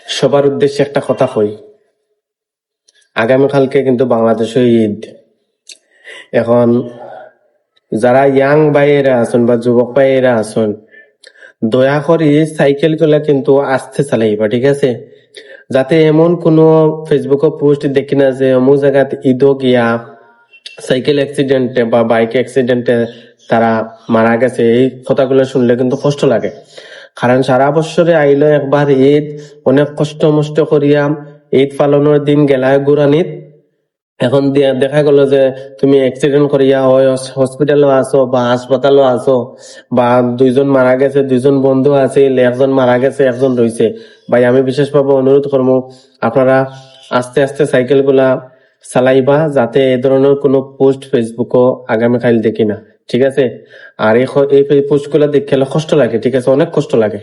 সবার উদ্দেশ্যে একটা কথা কই, আগামীকালকে কিন্তু বাংলাদেশে ঈদ। এখন যারা ইয়াং ভাইয়েরা আছেন বা যুবক ভাইয়েরা আছেন, দয়া করে সাইকেল গুলা কিন্তু আস্তে চালাইবা, ঠিক আছে? যাতে এমন কোনো ফেসবুকে পোস্ট দেখি না যে অমুক জায়গাতে ঈদও গিয়া সাইকেল অ্যাক্সিডেন্টে বা বাইক অ্যাক্সিডেন্টে তারা মারা গেছে। এই কথাগুলো শুনলে কিন্তু কষ্ট লাগে, কারণ সারা বছরে আইলো একবার ঈদ, অনেক কষ্ট মষ্ট করিয়া ঈদ পালনের দিন গেলায় গুরানিত, এখন দেখা গেল যে তুমি অ্যাক্সিডেন্ট করিয়া হয় হসপিটালও আছো বা হাসপাতালও আছো, বা দুইজন মারা গেছে, দুইজন বন্ধু আছে, একজন মারা গেছে, একজন রয়েছে। ভাই আমি বিশেষভাবে অনুরোধ করবো আপনারা আস্তে আস্তে সাইকেল গুলা চালাইবা, যাতে এই ধরনের কোনো পোস্ট ফেসবুকও আগামীকাল দেখি না, ঠিক আছে? আর এই পোস্ট গুলা দেখলে কষ্ট লাগে, ঠিক আছে, অনেক কষ্ট লাগে।